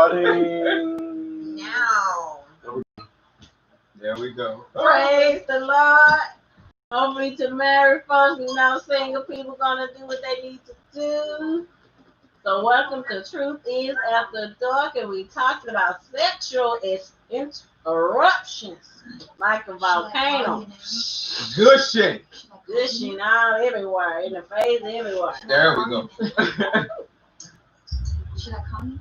starting now. There we go. Praise the Lord. Hopefully to married folks, single people gonna do what they need to do. So welcome to Truth Is After Dark, and we talking about sexual interruptions like a volcano. Gushing. Gushing all everywhere, in the face, everywhere. There we go. Should I call you?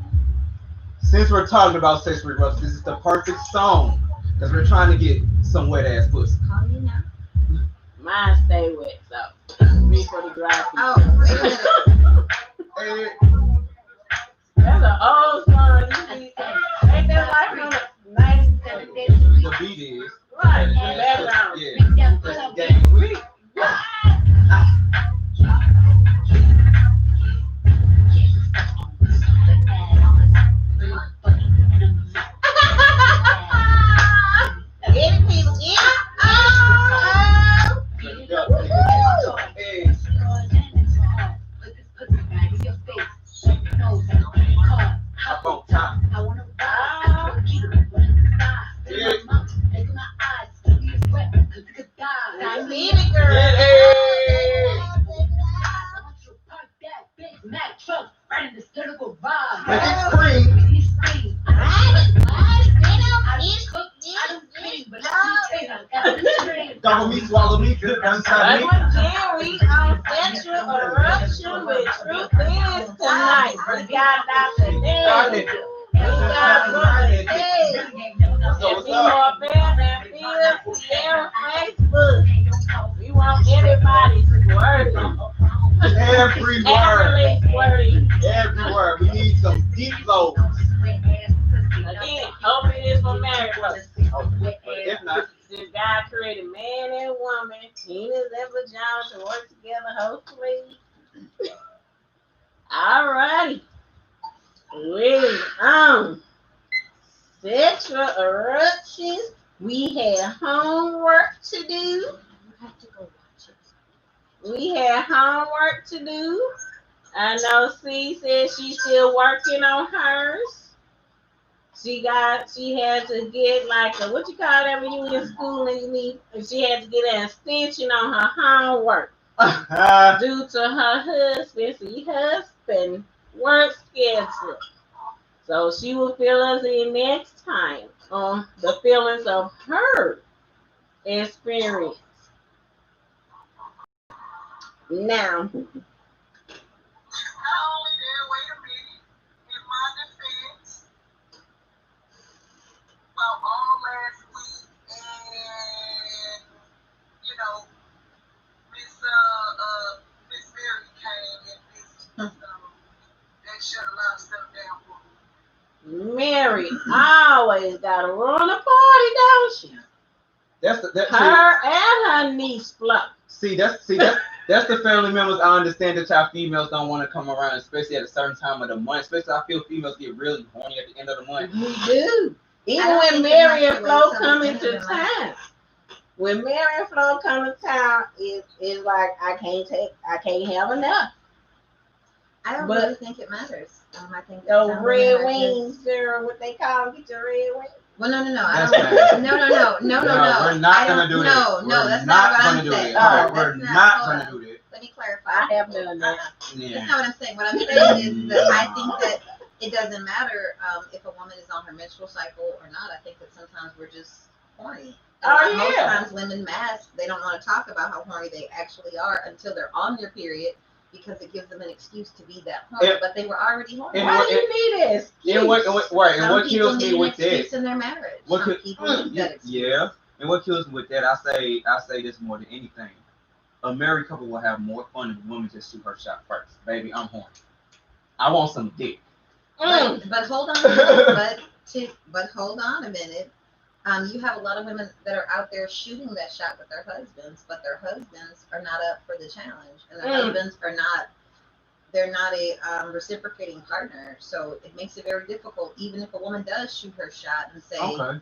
Since we're talking about sexual interruptions, this is the perfect song because we're trying to get some wet ass pussy. Call you now. Mine stay wet, so me for the dry. Oh, wait a minute. Hey, That's an old song. Ain't that like from the 90s? the beat is. Right, in the background. Yeah. That's gang. We. Get it, people. Get it. Hey. Up on top. I see it, girl. Make it scream. Gobble me, swallow me, good inside me. Again, we on sexual eruption with Truth Is tonight. We got Dr. Dave. We got Brother Dave. So If what's you up? more bad than Phil, share Facebook. We want everybody squirting. Every word. Everly squirting. Every word. We need some deep flows. Again, hopefully this for married folks. If not, Since God created man and woman, penis and vagina to work together, hopefully. Alrighty. We sexual eruptions. We had homework to do. We had homework to do. I know C said she's still working on hers. She had to get like a, what you call that when you in school and she had to get an extension on her homework due to her husband work schedule. So she will fill us in next time on the feelings of her experience. Now, all last week, and Miss Mary came and visited, so that shut a lot of stuff down for me. Mary always gotta run a party, don't she? Her and her niece Flo. That's the family members. I understand that y'all females don't want to come around, especially at a certain time of the month. Especially I feel females get really horny at the end of the month. We do. Even when Mary and Flo come into town. When Mary and Flo come to town, it's like I can't have enough. I don't really think it matters. I think those red wings, girl, what they call them, get your red wings. Well, no. No, We're not gonna do that. No, that's not what I'm saying. We're not gonna do that. Let me clarify. I have done that. That's not what I'm saying. What I'm saying is that I think that it doesn't matter if a woman is on her menstrual cycle or not. I think that sometimes we're just horny. Most times women mask. They don't want to talk about how horny they actually are until they're on their period, because it gives them an excuse to be that horny, but they were already horny. Why do you need this? And what kills me with that? In their marriage. Yeah. And what kills me with that, I say this more than anything. A married couple will have more fun if a woman just shoot her shot first. Baby, I'm horny. I want some dick. But hold on a minute. But hold on a minute. You have a lot of women that are out there shooting that shot with their husbands, but their husbands are not up for the challenge, and their husbands are not. They're not a reciprocating partner, so it makes it very difficult. Even if a woman does shoot her shot and say, okay,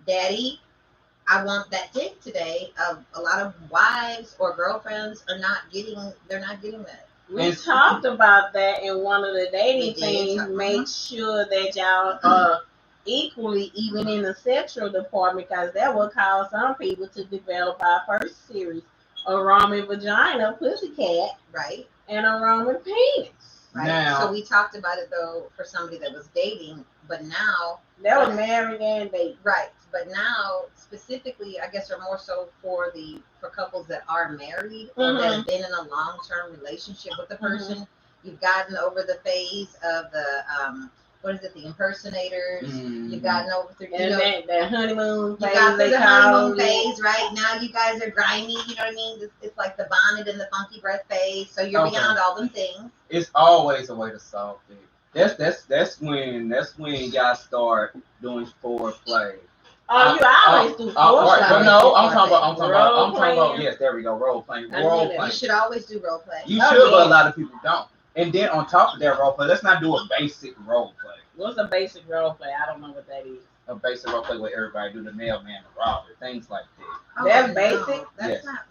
"Daddy, I want that dick today," a lot of wives or girlfriends are not getting. They're not getting that. We talked about that in one of the dating things. Make sure that y'all are equally even in the sexual department, because that will cause some people to develop our first series, a Roman vagina, pussycat, right, and a Roman penis. Right. Now, so we talked about it though for somebody that was dating, but now that was married and dating. Right. But now specifically, I guess, are more so for couples that are married or that have been in a long-term relationship with the person. You've gotten over the phase of the what is it, the impersonators. You've gotten over through that honeymoon phase. You got through the honeymoon phase, right? Now you guys are grimy, you know what I mean? It's like the bonnet and the funky breath phase. So you're beyond all them things. It's always a way to solve it. That's when y'all start doing foreplay. Oh, you always do foreplay. Right, but no, I'm talking about. Yes, there we go. Role playing. You should always do role play. You should, but a lot of people don't. And then on top of that role play, let's not do a basic role play. What's a basic role play? I don't know what that is. A basic role play where everybody do the mailman, the robber, things like that. Oh, that's basic. That's not.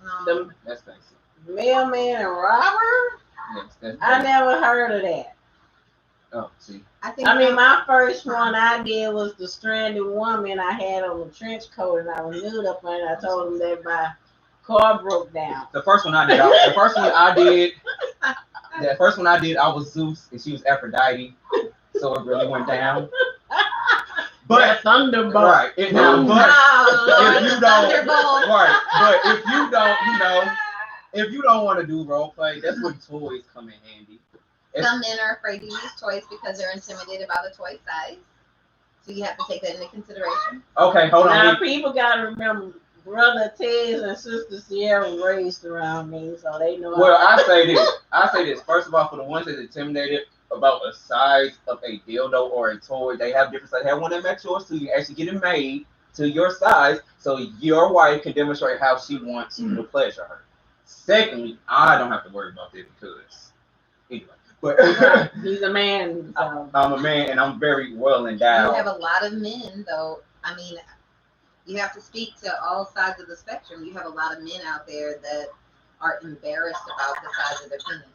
That's basic. Mailman and robber. Yes, that's basic. I never heard of that. Oh, see. I mean, my first one I did was the stranded woman I had on the trench coat, and I was nude up and I told him that my car broke down. The first one I did, I was Zeus and she was Aphrodite, so it really went down. But Thunderbolt, right? If you don't, right? But if you don't want to do role play, that's when toys come in handy. Some men are afraid to use toys because they're intimidated by the toy size. So you have to take that into consideration. Okay, hold on. Now, people got to remember, Brother Tez and Sister Sierra were raised around me, so they know. Well, I say this. First of all, for the ones that are intimidated about the size of a dildo or a toy, they have different sizes. They have one that matches yours, so you actually get it made to your size, so your wife can demonstrate how she wants you to pleasure her. Secondly, I don't have to worry about that because anyway. But he's a man. So. I'm a man, and I'm very well endowed. You have a lot of men, though. I mean, you have to speak to all sides of the spectrum. You have a lot of men out there that are embarrassed about the size of their penis,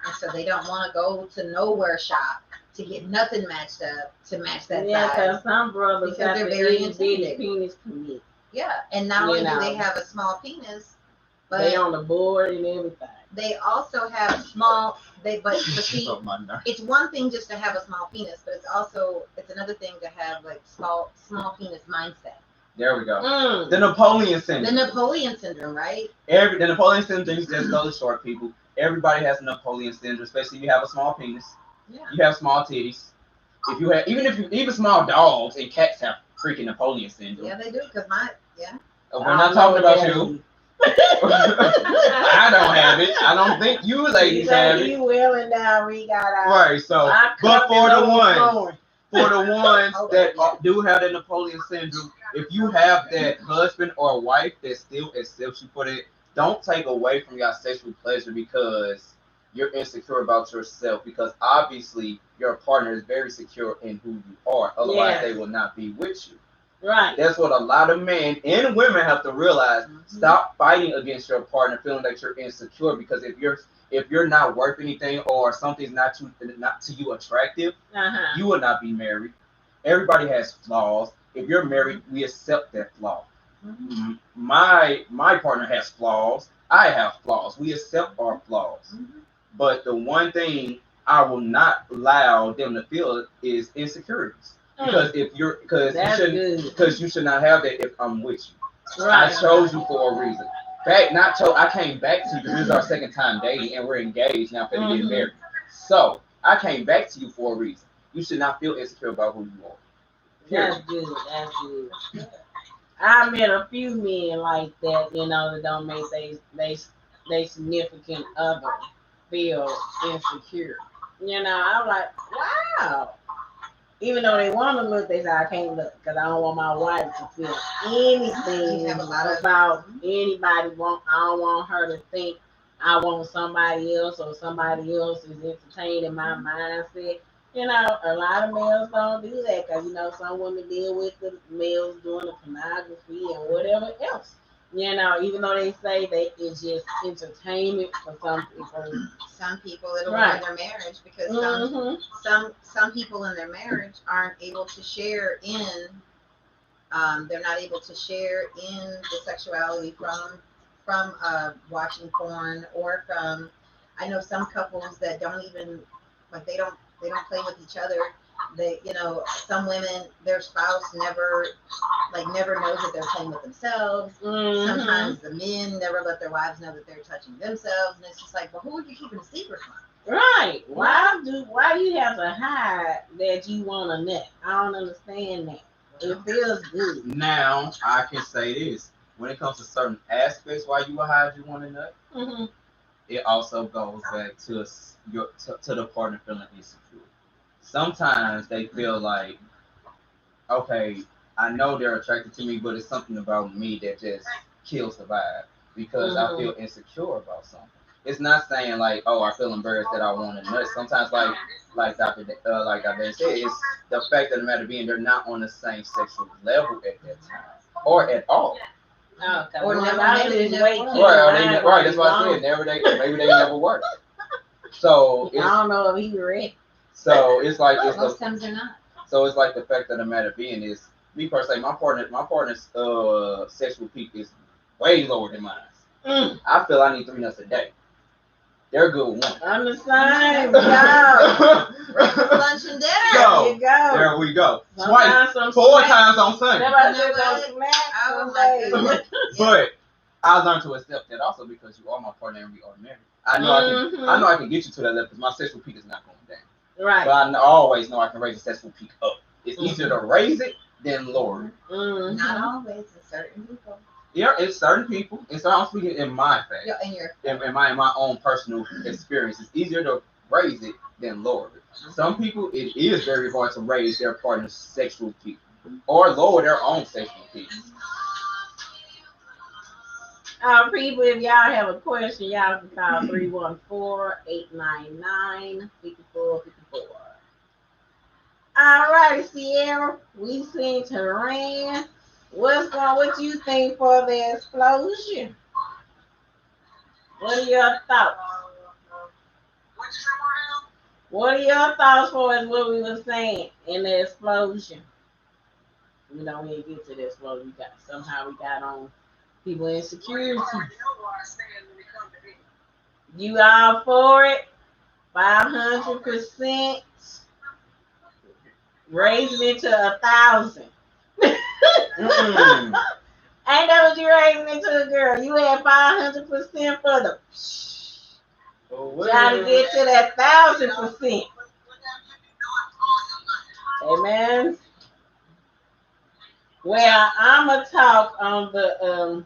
and so they don't want to go to nowhere shop to get nothing matched up to match that size. Yeah, because some brothers because they're very intimidated. Penis commit. Yeah, and not only do they have a small penis, but they on the board and everything. They also have small. But see, it's one thing just to have a small penis, but it's another thing to have like small penis mindset. There we go. The Napoleon syndrome. The Napoleon syndrome, right? The Napoleon syndrome just goes to short people. Everybody has Napoleon syndrome, especially if you have a small penis. Yeah. You have small titties. If you have even small dogs and cats have freaking Napoleon syndrome. Yeah, they do. We're not talking about you. I don't have it. I don't think you ladies have it. You will and now we got our right. So, but for the ones that do have the Napoleon syndrome, if you have that husband or wife that still accepts you for that, don't take away from your sexual pleasure because you're insecure about yourself. Because obviously your partner is very secure in who you are. Otherwise, they will not be with you. Right. That's what a lot of men and women have to realize. Stop fighting against your partner, feeling that you're insecure. Because if you're not worth anything or something's not to you attractive, you will not be married. Everybody has flaws. If you're married, we accept that flaw. My partner has flaws. I have flaws. We accept our flaws. But the one thing I will not allow them to feel is insecurities. Because you should not have that if I'm with you. Right. I chose you for a reason. I came back to you. This is our second time dating and we're engaged now for to get married. So I came back to you for a reason. You should not feel insecure about who you are. Period. That's good. I met a few men like that, that don't make they significant other feel insecure. I'm like, wow. Even though they want to look, they say, I can't look because I don't want my wife to feel anything about anybody. I don't want her to think I want somebody else or somebody else is entertaining my mindset. A lot of males don't do that because, some women deal with the males doing the pornography and whatever else. You know, even though they say that it's just entertainment for some people. Some people it'll Right. ruin their marriage because Mm-hmm. some people in their marriage aren't able to share in they're not able to share in the sexuality from watching porn or from I know some couples that don't even like they don't play with each other. They some women their spouse never knows that they're playing with themselves. Mm-hmm. Sometimes the men never let their wives know that they're touching themselves, and it's just like, well, who are you keeping a secret from? Right. Why do you have to hide that you want a nut? I don't understand that. It feels good. Now I can say this: when it comes to certain aspects, why you will hide you want a nut, Mm-hmm. it also goes back to to the partner feeling insecure. Sometimes they feel like, okay, I know they're attracted to me, but it's something about me that just kills the vibe because I feel insecure about something. It's not saying like, oh, I feel embarrassed that I want a nut. Sometimes, like Dr. said, it's the fact of the matter being they're not on the same sexual level at that time or at all. Okay. Or Well, never, y'all maybe they just never wait were. till Right, that's why I said maybe they never worked. So I don't know if he ready. so it's like it's Most the times they're not. so it's like the fact of the matter being is me per se, my partner's sexual peak is way lower than mine. Mm. I feel I need 3 nuts a day. They're good with one. I'm the same. Go. Breakfast, lunch, and dinner. Go. There you go. There we go. Sometimes Twice, some 4 snacks. times on Sunday. Everybody You know said what? some snacks Oh some my days. goodness. But I learned to accept that also because you are my partner and we are married. I know I can get you to that level because my sexual peak is not going down. Right. But I always know I can raise the sexual peak up. It's easier to raise it than lower it. Mm-hmm. Not always. In certain people. Yeah, it's certain people. And so I'm speaking in my fact. Yeah, in your In my own personal experience. It's easier to raise it than lower it. Some people it is very hard to raise their partner's sexual peak or lower their own sexual peak. People, if y'all have a question, y'all can call 314-899-5454. All right, Sierra, we seen Tehran. What you think for the explosion? What are your thoughts? What are your thoughts for what we were saying in the explosion? We don't even get to this. Well, we got on people insecurity. You all for it? 500%. Raising it to 1,000. Ain't that what you raising it to, girl? You had 500% for the. Trying to get to that 1,000%. Amen. Well, I'ma talk on the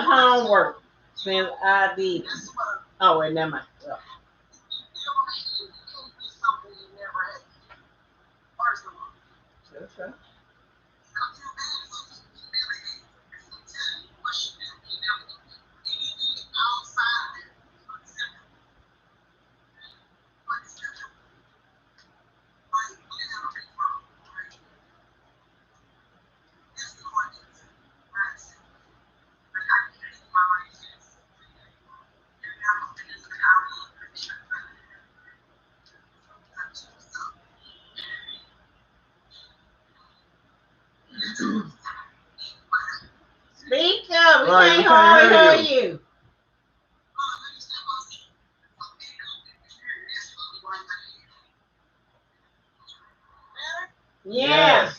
homework since I did. Oh wait, never mind. Okay. Speak up. We Right, can't hardly hear you. Yes.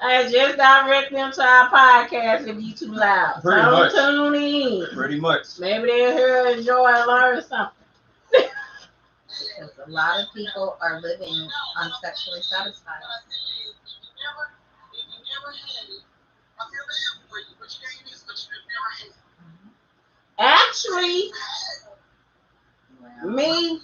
Hey, just direct them to our podcast if you too loud. Pretty Don't much. tune in. Pretty much. Maybe they'll hear, enjoy, and learn something. because a lot of people are living unsexually satisfied. Actually, Well, me.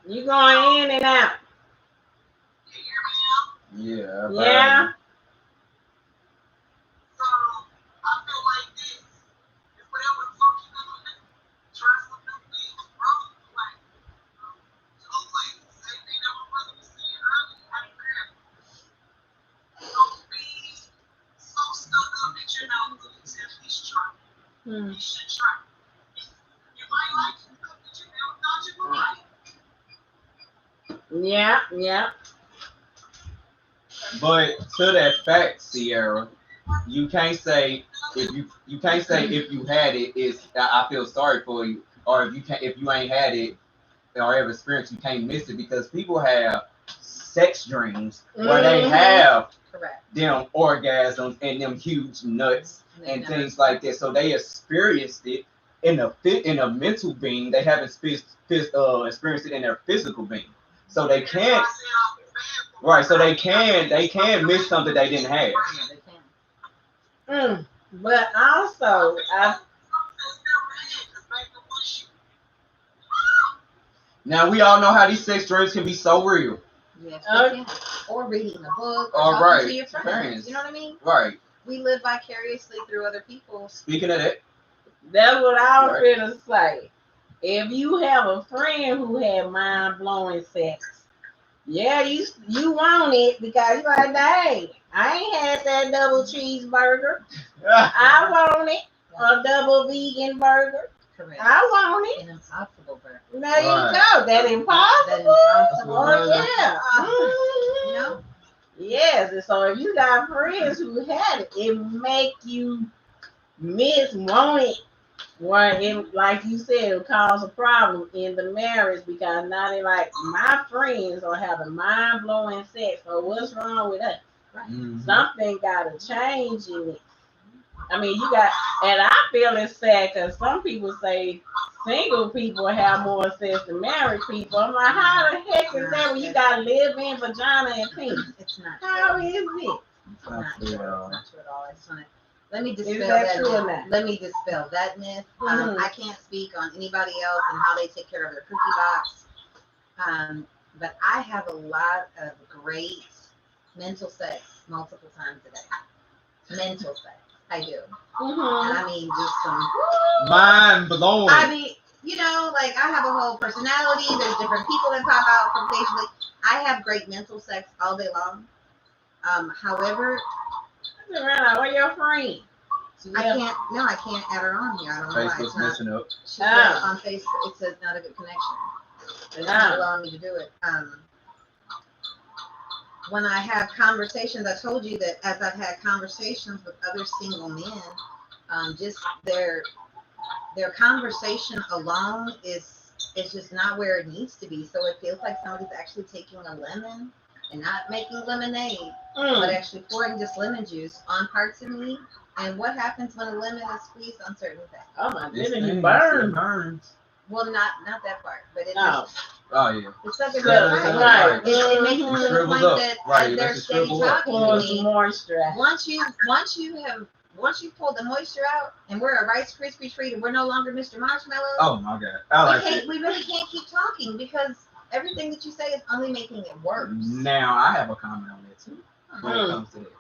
You going in and out. Can you hear me now? Yeah. Yeah. So I feel like this. If whatever the fuck you doing, try some new things, bro. Like, always, same thing that my brother was saying earlier. I don't care. Don't be so stuck up that you're not willing to at least try. Hmm. You should try. You might like some stuff that you never thought you would like. Yeah, yeah. But to that fact, Sierra, you can't say you can't say if you had it is I feel sorry for you, or if you ain't had it or ever experienced, you can't miss it because people have sex dreams where they Mhm. have Correct. them orgasms and them huge nuts and Never- things like that. So they experienced it in a mental being. They haven't experienced it in their physical being. So they That's why I can't. said I feel bad for Right, so they can miss something they didn't have. Yeah, they can. But also, Now we all know how these sex dreams can be so real. Yes, they can. Or reading a book, or All talking right, to your friends. friends. You know what I mean? Right. We live vicariously through other people. Speaking of that, that's what I was Right. gonna say. If you have a friend who had mind blowing sex, yeah, you want it because you're like, dang, I ain't had that double cheeseburger. I want it. A double vegan burger. Correct. I want it. An impossible burger. There you Right. go. That impossible. That impossible Oh, burger. yeah. You know? Yes, and so if you got friends who had it, it make you miss want it. Where it, like you said, it cause a problem in the marriage because now they like my friends are having mind blowing sex. So what's wrong with us? Mhm. Something gotta change in it. I mean, you got, and I feel it's sad because some people say single people have more sex than married people. I'm like, how the heck is that when you got live in vagina and penis? It's not How true. is it? It's not true. It's not true at all. I just want to let me dispel that that true or myth. not? Let me dispel that myth. Mhm. I can't speak on anybody else and how they take care of their cookie box. But I have a lot of great mental sex multiple times a day. Mental sex. I do. Mm-hmm. And I mean just some Mind blowing. I mean, you know, like I have a whole personality. There's different people that pop out from occasionally. I have great mental sex all day long. However, Where your friend? I can't. No, I can't add her on here. I don't know why. Facebook's It's not. messing up. She said on Facebook it says not a good connection. It's not allowing me to do it. When I have conversations, I told you that as I've had conversations with other single men, just their conversation alone is just not where it needs to be. So it feels like somebody's actually taking a lemon and not making lemonade, but actually pouring just lemon juice on parts of me. And what happens when a lemon is squeezed on certain things? Oh my This goodness, you thing burn. burns. Well, not that part, but it No. just Oh yeah. it's such a Right. good part. Right. It makes it to the Shrivels point up. that Right, as it they're makes it steady shrivel up. talking to Pulls me, moisture out. once you pull the moisture out and we're a Rice Krispie treat and we're no longer Mr. Marshmallow, Oh my god. I like it. we really can't keep talking because everything that you say is only making it worse. Now I have a comment on that too when it comes to that,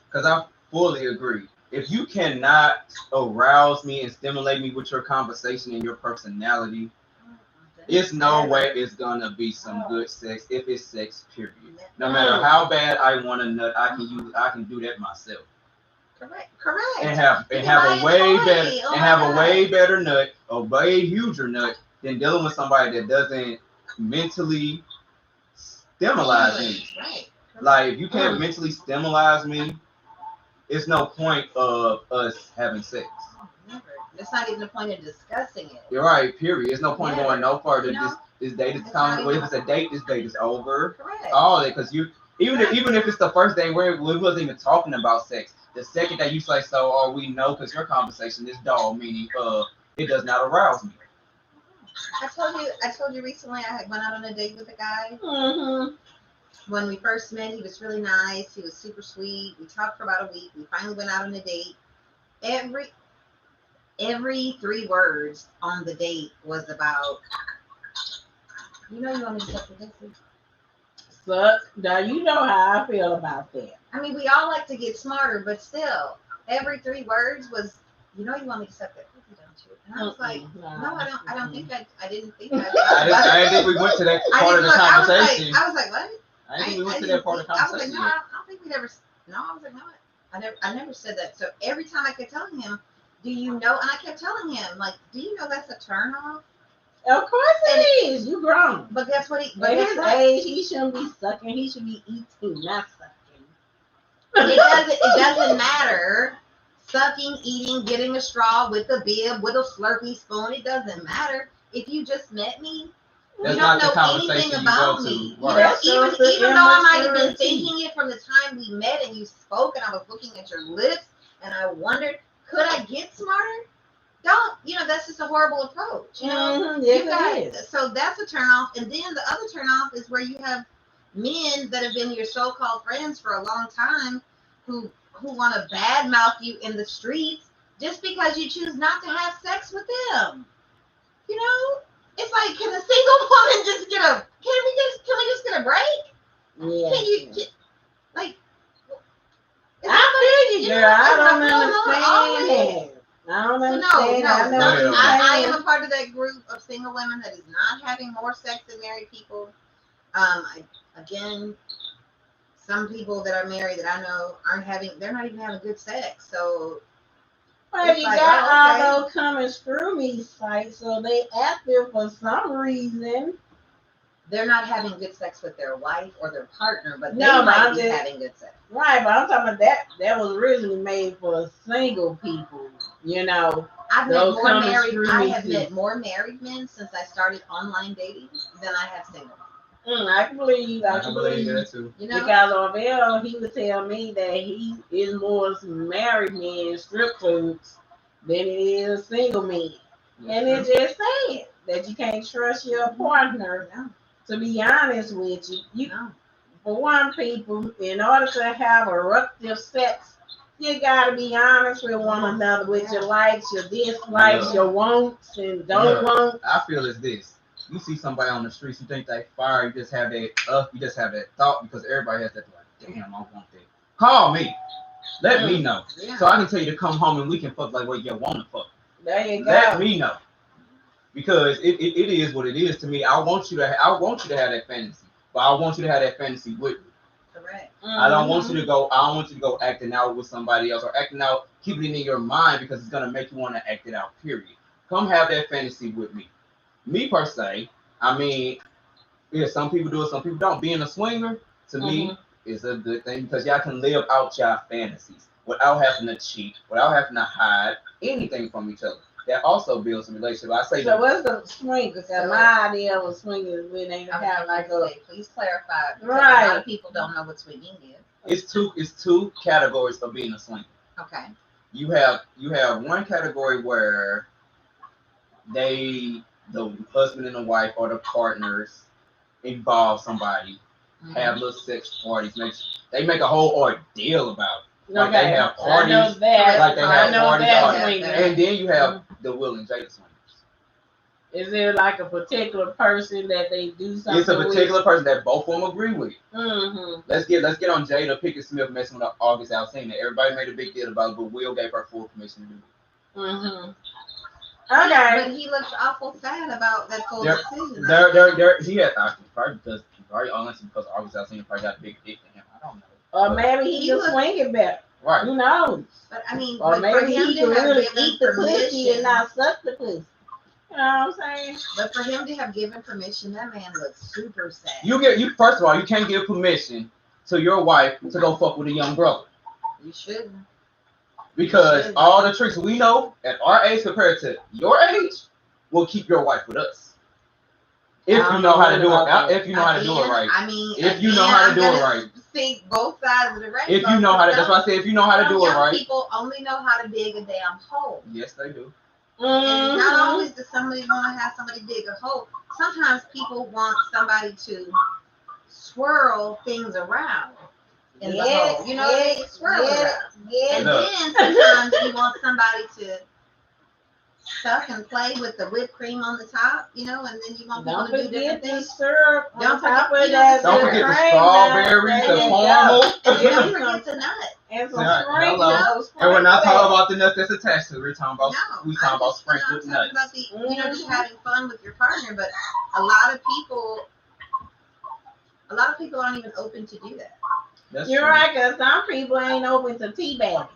because I fully agree. If you cannot arouse me and stimulate me with your conversation and your personality, it's no way it's gonna be some good sex if it's sex. Period. No matter how bad I want a nut, I can do that myself. Correct. And have You can a buy a way toy. better Oh and my have God. a way better nut, a way huger nut than dealing with somebody that doesn't mentally stimulate me. Right. Like if you can't mentally stimulate me, it's no point of us having sex. Never. It's not even the point of discussing it. You're right. Period. There's no point Never. going no further. No. This date is It's coming. not Well, if even- it's a date, this date is over. Correct. All that, because you even if it's the first day where we wasn't even talking about sex, the second that you say so, or we know because your conversation is dull, meaning it does not arouse me. I told you recently I went out on a date with a guy. Mm-hmm. When we first met, he was really nice. He was super sweet. We talked for about a week. We finally went out on a date. Every 3 words on the date was about You know you want me to suck the pussy. Suck. Now you know how I feel about that. I mean, we all like to get smarter, but still, every 3 words was, you know, you want me to suck that pussy, don't you? And I was like, no, I don't. I don't think I didn't think I. I didn't think we went to that part of the conversation. I was like, what? I didn't think we went to that part of the I was like, conversation. no, I don't think we never. No, I was like, no, I never said that. So every time I kept telling him, do you know? And I kept telling him, like, do you know that's a turn off? Of course it is. You grown. But that's what he. But But his age, he shouldn't be sucking. He should be eating, not sucking. It doesn't matter. Sucking, eating, getting a straw with a bib, with a Slurpee spoon. It doesn't matter. If you just met me, That's you not don't the know conversation anything you about go to. me. Right. You know, That shows the even though I might have been immaturity. thinking it from the time we met and you spoke and I was looking at your lips and I wondered, could I get smarter? Don't, that's just a horrible approach. Yes, it is. So that's a turn off. And then the other turn off is where you have men that have been your so-called friends for a long time who want to badmouth you in the streets just because you choose not to have sex with them. It's like, can a single woman just get a? Can we just get a break? Yeah. Can you like? I feel you, girl. I don't understand. understand that. I don't So understand. I know what you're I saying. am a part of that group of single women that is not having more sex than married people. Again, some people that are married that I know they're not even having good sex. So But it's you like, got oh, okay. all those come and screw me sites, so they active for some reason. They're not having good sex with their wife or their partner, but they No, but might I'm be just- having good sex. Right, but I'm talking about that was originally made for single people, I've met Those more come and married. screw I me have too. met more married men since I started online dating than I have single. I can believe. I can believe. that too. Because Orville, he would tell me that he is more married men in strip clubs than it is single men. And it's just saying that you can't trust your partner. No. To be honest with you, No. for one, people, in order to have eruptive sex, you gotta be honest with one another with your likes, your dislikes, your wants and don't want. I feel it's this. You see somebody on the streets, you think they fire, you just have that thought because everybody has that like, damn, I want that. Call me. Let me know. Yeah. So I can tell you to come home and we can fuck like what you want to fuck. There you go. Let me know. Because it is what it is to me. I want you to have that fantasy. But I want you to have that fantasy with me. Correct. I don't want you to go acting out with somebody else or acting out, keeping it in your mind because it's gonna make you want to act it out, period. Come have that fantasy with me. Me per se, I mean, yeah, some people do it, some people don't. Being a swinger to me is a good thing because y'all can live out y'all fantasies without having to cheat, without having to hide anything from each other. That also builds a relationship. I say So what's the swing? Because my idea of swinging is when they have like a Please clarify. Because Right. A lot of people don't know what swinging is. it's two categories of being a swinger. Okay. You have one category where the husband and the wife or the partners involve somebody, have little sex parties, they make a whole ordeal about it. Like they have parties, I know that. like they have I know parties, that parties. swinging. And then you have the Will and Jada swingers. Is there like a particular person that they do something It's a particular person that both of them agree with. with? Let's get on Jada Pinkett Smith messing with August Alsina. Everybody made a big deal about it, but Will gave her full permission to do it. Okay. But he looks awful sad about that full decision. He had probably honestly because August Alsina probably got a big dick to him. I don't know. Or maybe he can swing it better. Right. Who knows? But I mean, Or but for maybe him he to can have really given eat the pussy permission, and not suck the pussy. You know what I'm saying? but for him to have given permission, that man looks super sad. You first of all, you can't give permission to your wife to go fuck with a young brother. You shouldn't. Because all the tricks we know at our age compared to your age will keep your wife with us. If you know how to do it, if you know how to do it right. I mean, if you know how to do it right. See both sides of the rainbow. If you know how to, that's why I say if you know how to do it right. People only know how to dig a damn hole. Yes, they do. And it's not always that somebody want to have somebody dig a hole. Sometimes people want somebody to swirl things around in the hole. You know, they swirl it around. And then sometimes you want somebody to stuff and play with the whipped cream on the top, and then you want people Don't to do forget different the things. syrup on Don't top forget- of that. Don't whipped forget the cream strawberries, now. the There you caramel. go. Don't forget the nuts. And some Right, sprinkles. hello. And we're not talking about the nuts that's attached to it. We're talking about No, we talking about sprinkled I'm nuts. talking about just having fun with your partner. But a lot of people aren't even open to do that. That's You're true. right, because some people ain't open to teabagging.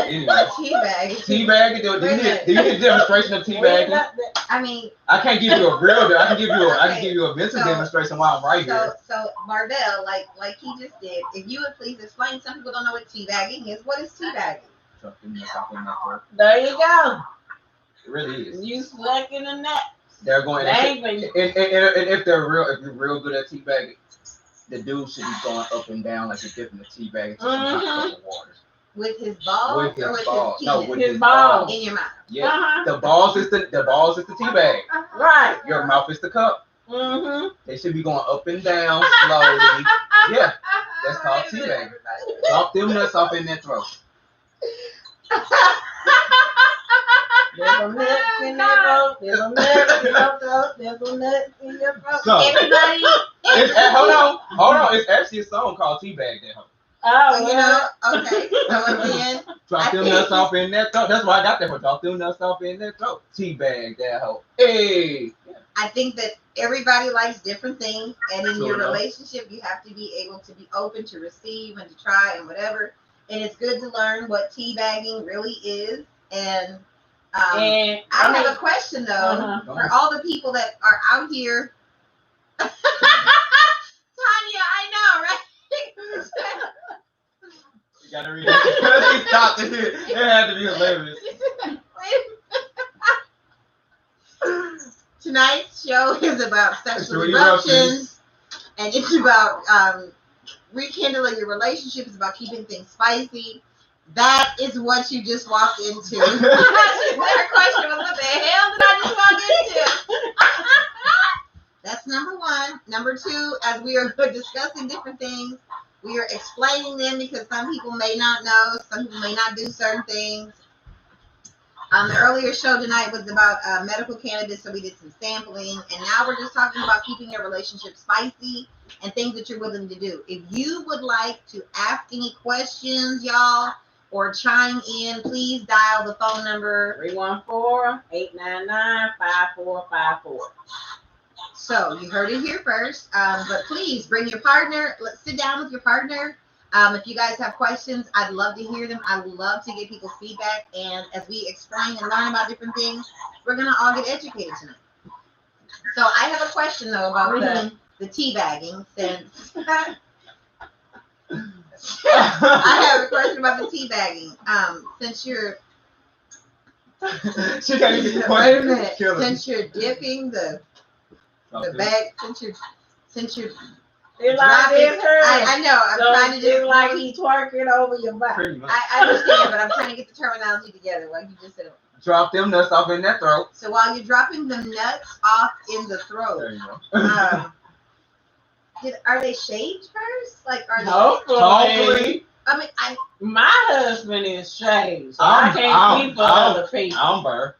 Anyway, Teabag. teabag. Do you need a demonstration of teabagging? I mean, I can't give you a real. I can give you a mental so- demonstration while I'm right here. so Marvell, like he just did, if you would please explain. Some people don't know what teabagging is. What is teabagging? There you go. It really is. You sucking the nut. They're going. And Baby. if you're real good at teabagging, the dude should be going up and down like you're dipping the teabag into some hot cup of water. With his balls With his or with balls. his No, penis? with His his balls. balls. In your mouth. Yeah. Uh-huh. The balls is the teabag. Right. Your mouth is the cup. Mm-hmm. They should be going up and down slowly. Yeah, that's called teabagging. Drop them nuts off in their throat. There's a nut in your throat. There's a nut in your throat. There's a nut in your throat. So, Everybody. hold on. It's actually a song called Teabag that hoe. Oh, Okay. So again, Drop them nuts off in that throat. That's why I got that one. Drop them nuts off in that throat. Teabag that hoe. Hey. I think that everybody likes different things, and in True your enough. relationship, you have to be able to be open to receive and to try and whatever. And it's good to learn what teabag really is. And and I have a question though for all the people that are out here. Tanya, I know, right? You gotta read it. He stopped it. It had to be hilarious. Tonight's show is about sexual Sexual eruptions, and it's about rekindling your relationship. It's about keeping things spicy. That is what you just walked into. Their question was, what the hell did I just walk into? That's number one. Number two, as we are discussing different things, we are explaining them because some people may not know, some people may not do certain things. The earlier show tonight was about medical cannabis, so we did some sampling, and now we're just talking about keeping your relationship spicy and things that you're willing to do. If you would like to ask any questions, y'all, or chime in, please dial the phone number 314-899-5454. So you heard it here first, but please bring your partner. Let's sit down with your partner. If you guys have questions, I'd love to hear them. I love to get people's feedback. And as we explain and learn about different things, we're going to all get educated tonight. So I have a question, though, about the teabagging. Since I have a question about the teabagging. Since you're... She can't even Wait a minute. Since you're dipping the bag, since you're It's like this her. I know. I'm So trying to it's just like he twerking over your butt. Pretty much. I understand, but I'm trying to get the terminology together, like you just said. Drop them nuts off in that throat. So while you're dropping the nuts off in the There throat, you go. are they shaved first? Like, are they? Hopefully, I mean, My husband is shaved, so I can't speak for other people. Amber.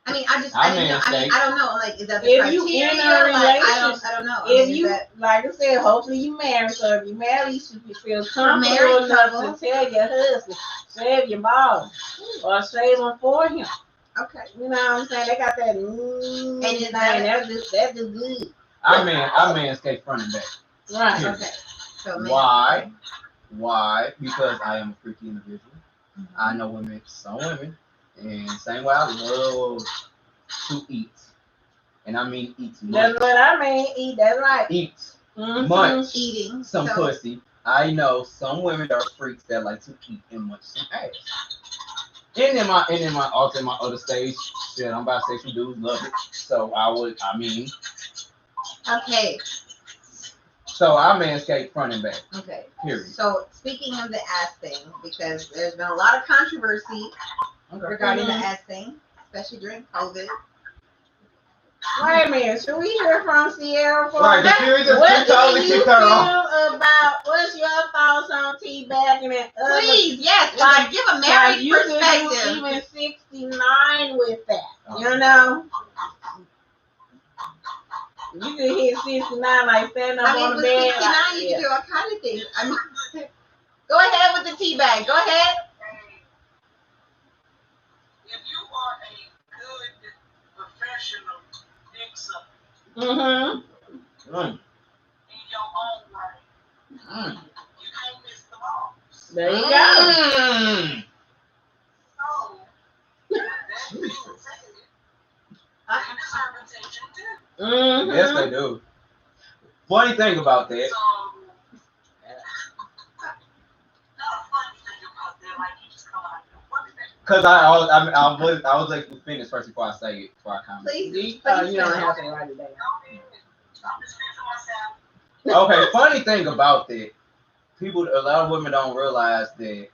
I don't know. Like, is that the If criteria? you in a Like, relationship- I don't know. If you, like I said, hopefully you married. So if you married, you should feel comfortable married enough couple. to tell your husband, shave your balls or shave them for him. Okay. You know what I'm saying? They got that And thing. is that- That's just good. I manscape front and back. Right. Period. Okay. So Why? Why? Because I am a freaky individual. I know women, some women, and same way I love to eat. And I mean eat much. That's what I mean. Eat. That's right. Eat Mhm. much. eating Some so, pussy. I know some women are freaks that like to eat and munch some ass. And in my other stage, shit, I'm bisexual dudes love it. So Okay. So I manscape front and back. Okay. Period. So speaking of the ass thing, because there's been a lot of controversy regarding the ass thing, especially during COVID. Wait a minute. Should we hear from Sierra for Right, that? the Fury just What kicked her off. do you feel about what's your thoughts on teabagging and other? Please, yes, Like, give a married you could do perspective. even 69 with that. You know? You could hit 69 like standing up I mean, on the with bed. 69, Like, you can do all kind of things. I mean, go ahead with the tea bag. Go ahead. If you are a good professional mixer Mm-hmm. in your own right, you can't miss the balls. There you go. So, that being said, they deserve attention too. Mm-hmm. Yes, they do. Funny thing about that. So, not a funny thing about that, like you just come out and what is that? Cause I was like to finish first before I say it, before I comment. Please, You don't have to write it down. I'm just fixing myself. Okay, funny thing about that, a lot of women don't realize that.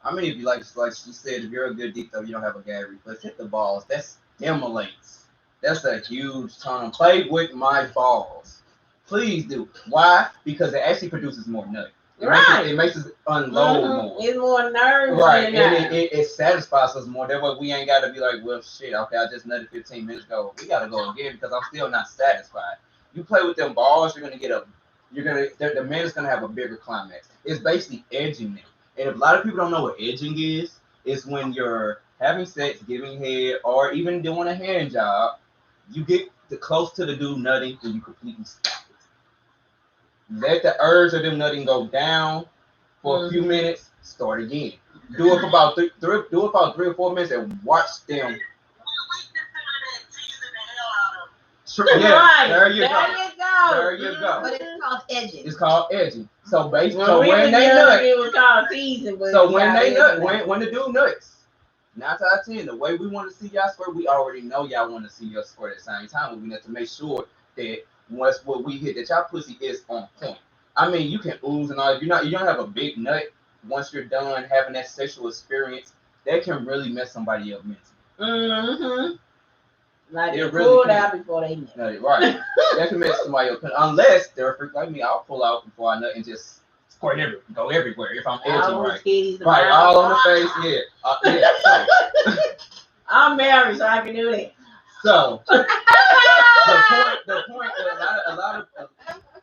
I mean, if you like she said, if you're a good deep though, you don't have a gag reflex. Hit the balls. That stimulates. That's a huge term. Play with my balls. Please do. Why? Because it actually produces more nut. It makes us unload more. It's more nerves. Right, and it satisfies us more. That way we ain't got to be like, well, shit, okay, I just nutted 15 minutes ago. We got to go again because I'm still not satisfied. You play with them balls, the man is gonna have a bigger climax. It's basically edging them. And if a lot of people don't know what edging is, it's when you're having sex, giving head, or even doing a hand job, you get close to the dude nutting and you completely stop it. Let the urge of them nutting go down for a few minutes. Start again. Do it for about 3 or 4 minutes and watch them. Yeah, Right. there you go. There There you go. but it's called edging. It's called edging. So basically, Well, when they nut, it was called teasing. But so when they nut, when the dude nuts, 9 out of 10, the way we want to see y'all squirt, we already know y'all want to see y'all squirt at the same time. We have to make sure that once what we hit, that y'all pussy is on point. I mean, you can ooze and all. You don't have a big nut. Once you're done having that sexual experience, that can really mess somebody up mentally. Mm-hmm. Like It they really pulled can. out before they nut. No, right. That can mess somebody up. Unless they're a freak like me, I'll pull out before I nut and just squirt go everywhere if I'm edging All right. titties, Right, all on the face, yeah. I'm married, so I can do that. So the point is a lot of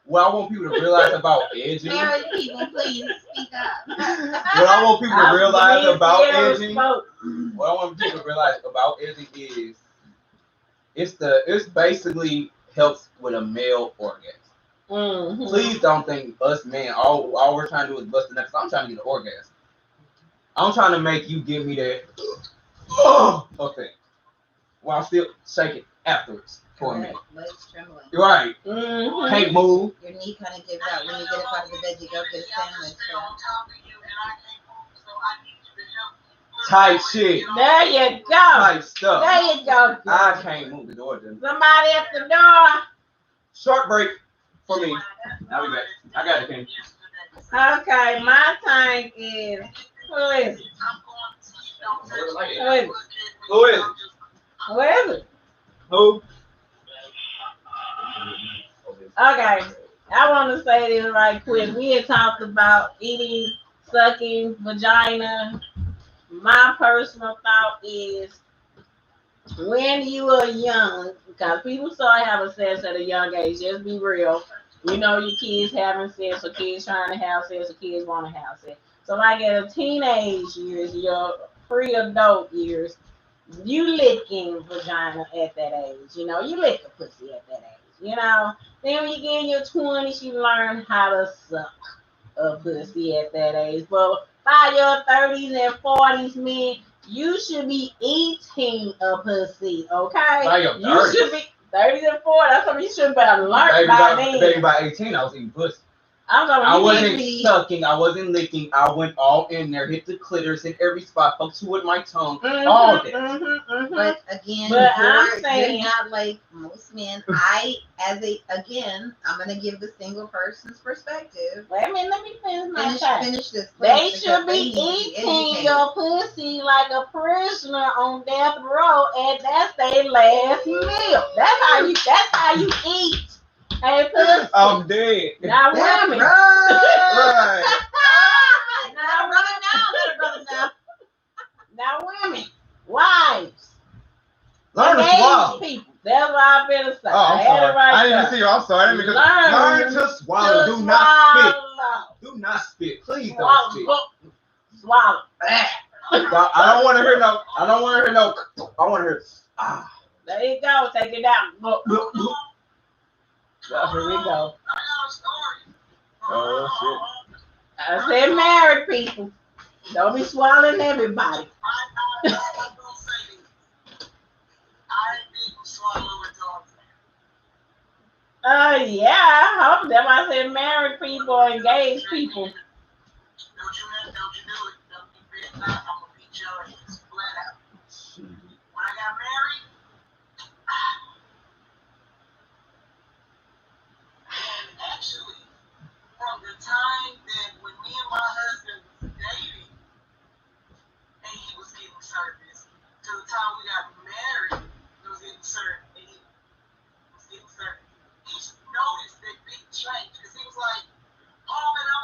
what I want people to realize about edging. Married people, please speak up. What I want people to realize about edging. What I want people to realize about edging is it's basically helps with a male orgasm. Mm-hmm. Please don't think us men all we're trying to do is bust the nuts. I'm trying to get an orgasm. I'm trying to make you give me that effect while still shaking afterwards for a minute. Legs trembling. Right. Mm-hmm. Can't move. Your knee kind of gives out when you get up out of the bed. You go get a sandwich. On top of you, and I can't move, so I need you to help me. Type shit. There you go. Type stuff. There you go. I can't move the door. Somebody at the door. Short break for me. I'll be back. I got it, King. Okay, my time is who is it? Who is it? Who is it? Who? Okay, I want to say this right quick. We had talked about eating, sucking, vagina. My personal thought is when you are young, because people start having sex at a young age, just be real. You know your kids having sex, or kids trying to have sex, or kids want to have sex. So like at a teenage years, your pre-adult years, you licking vagina at that age. You know, you lick a pussy at that age. You know, then when you get in your 20s, you learn how to suck a pussy at that age. But by your 30s and 40s, man, you should be eating a pussy, okay? By your 30s. You should be 30s and 40s. That's what you should be alert by then. Baby, by 18, I was eating pussy. I'm talking I you wasn't need to sucking. I wasn't licking. I went all in there, hit the clitoris, hit every spot, poked you with my tongue, all that. But again, saying, you're not like most men. I'm gonna give the single person's perspective. Wait a minute, let me finish my time. Finish this. They should be eating your pussy like a prisoner on death row, and that's their last meal. That's how you eat Hey, pussy. I'm dead. Now That's women. right. Right. Now, brother, now, brother, now. Now women. Wives. Learn to Engaged swallow. people. That's what I've been to say. Oh, I'm I had sorry. it right I didn't even there. see you. I'm sorry. Because Learn learn to swallow. To Do not spit. swallow. Do not spit. Please don't Swallow. spit. Swallow. I don't want to hear no. I don't want to hear no. I want to hear. Ah. There you go. Take it down. Look. Look, look. Well, here we go. I got a story. Oh I said married people. Don't be swallowing everybody. I'm gonna say this. I didn't swallow a dog. Yeah, I hope that I said married people or engaged people. Don't you do it. Don't be big. I'm gonna beat your ass flat out. shit. When I got married, and actually, from the time that when me and my husband was dating, and he was getting service, to the time we got married, he was getting served, and he was getting served. He noticed that big change because he was like, "Oh man, I'm,"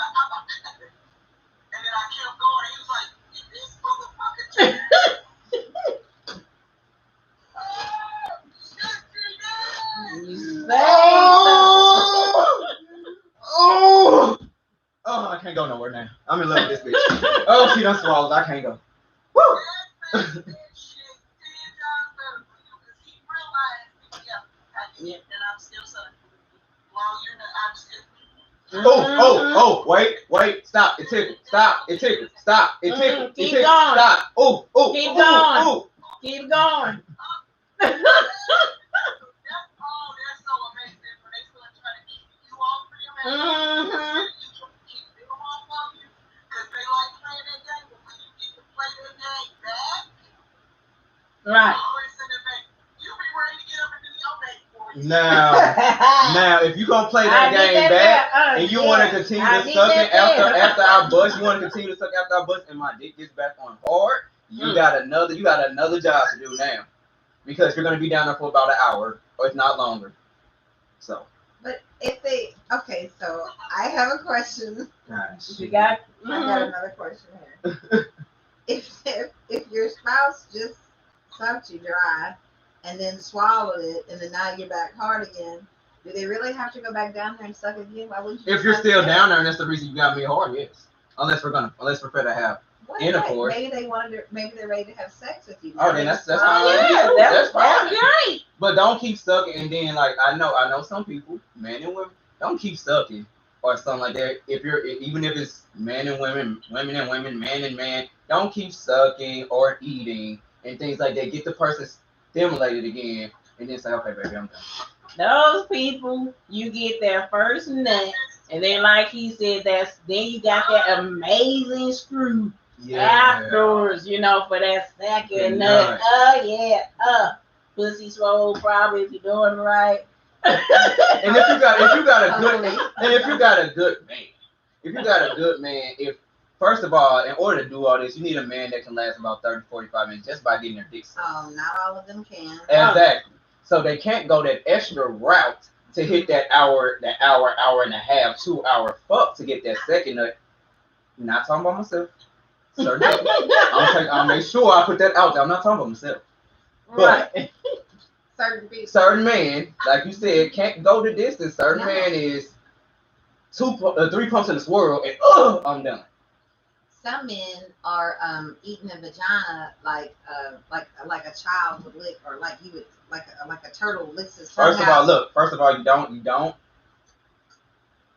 and then I kept going. And he was like, "This motherfucker changed." You say Oh! Oh! Oh! I can't go nowhere now. I'm in love with this bitch. Oh, she done swallowed. I can't go. Woo! Oh, wait, stop. It tickled. Stop. It tickled. Stop. It tickled. It Keep tickled. going. Stop. Oh, Keep going. ooh. keep going. Mm-hmm. Right. Now, if you gonna play that game back and you want to continue to suck it after our butts, you want to continue to suck after our butts, and my dick gets back on hard, you got another job to do now, because you're gonna be down there for about an hour, or if not longer. So. But if they, okay, so I have a question. You got. I got another question here. if your spouse just sucked you dry and then swallowed it, and then now you're back hard again, do they really have to go back down there and suck again? Why wouldn't you? If you're still down there and that's the reason you got me hard, yes. Unless we're to have intercourse. Maybe they're ready to have sex with you. Oh, then that's fine. Yeah, That's fine. That's great. But don't keep sucking, and then like I know some people, men and women, don't keep sucking or something like that. Even if it's men and women, women and women, man and man, don't keep sucking or eating and things like that. Get the person stimulated again, and then say, okay, baby, I'm done. Those people, you get their first nut, and then like he said, then you got that amazing screw afterwards, for that second nut. Oh yeah, pussy swole probably if you're doing it right. And if you got a good man, if first of all, in order to do all this, you need a man that can last about 30, 45 minutes just by getting their dick sucked. Oh, not all of them can. Exactly. So they can't go that extra route to hit that hour and a half, 2 hour fuck to get that second nut. Not talking about myself. Certainly. I'll make sure I put that out there. I'm not talking about myself. But Right. Certain man, like you said, can't go the distance. Certain man is 3 pumps in the swirl and I'm done. Some men are eating a vagina like a child would lick, or like you would like a turtle licks his tongue out. First of all, you don't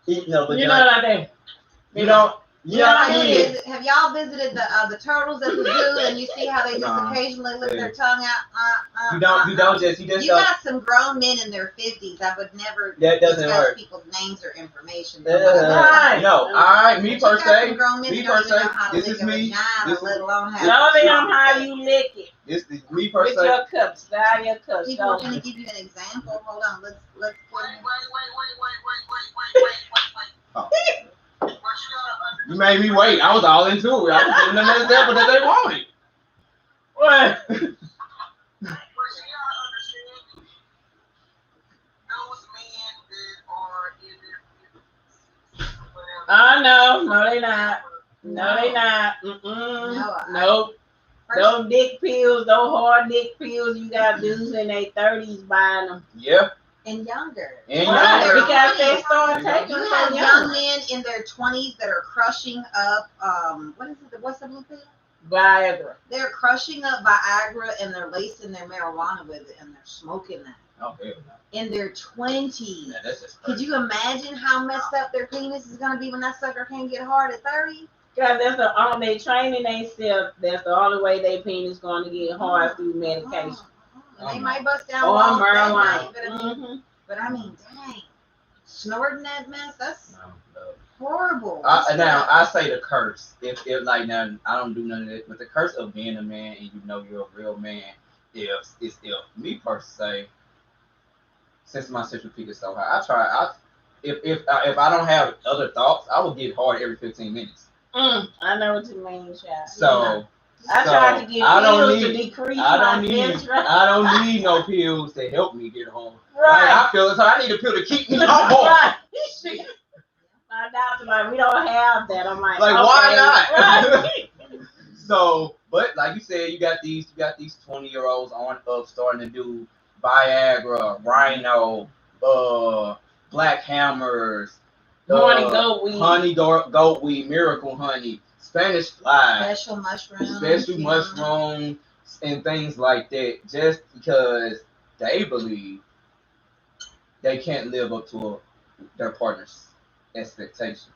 eat no vagina. You know what I think? You don't. Have y'all visited the turtles at the zoo, and you see how they just occasionally lick their tongue out? You just You got some grown men in their 50s. I would never discuss people's names or information. Me per se, this is me. Let alone Show them how you lick it. This is me per se. With your cup, style your cup. People are going to give you an example. Hold on, let's. Wait. You made me wait. I was all into it. I was giving them an example that they wanted. What? But you gotta understand, those men that no, they not. No, they not. Nope. Those dick pills, those hard dick pills, you got dudes in their 30s buying them. Yeah. And younger. And Right, younger. because they start You taking have so young young. men in their 20s that are crushing up, what is it? What's the blue pill? Viagra. They're crushing up Viagra and they're lacing their marijuana with it and they're smoking that. Oh, hell no. In their 20s. Man, that's just Could crazy. you imagine how messed up their penis is going to be when that sucker can't get hard at 30? Because that's the only they training themselves. That's the only way their penis going to get hard through medication. And they might bust down Or walls, marijuana. but I mean, dang. Snorting that mess, that's No. horrible. Now I say the curse. If like now I don't do none of this, but the curse of being a man and you know you're a real man, if me personally say, since my sexual peak is so high, if I don't have other thoughts, I will get hard every 15 minutes. I know what you mean, child. So I tried to get pills to decrease my menstruation. I don't need no pills to help me get home. Right. Like, I feel it, so I need a pill to keep me on home. Right. My doctor like, we don't have that. I'm like, Like, okay. why not? Right. So, but like you said, you got these 20-year-olds on up starting to do Viagra, Rhino, Black Hammers, honey goat weed, miracle honey, Spanish fly, special mushrooms, and things like that, just because they believe they can't live up to their partner's expectations,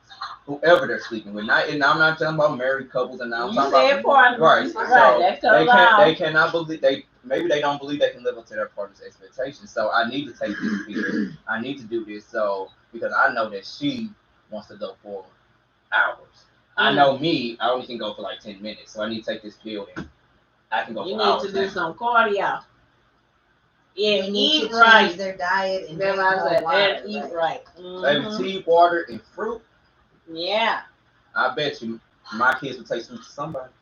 whoever they're sleeping with. And I'm not talking about married couples, and now I'm talking about right. So they cannot believe maybe they don't believe they can live up to their partner's expectations. So I need to take this pill. I need to do this. So because I know that she wants to go for hours. I know me, I only can go for like 10 minutes. So I need to take this pill and I can go for hours. You need to do some cardio. Yeah, they need eat to right. change their diet and eat right. Baby, tea, water, and fruit. Yeah. I bet you my kids will take fruit to somebody.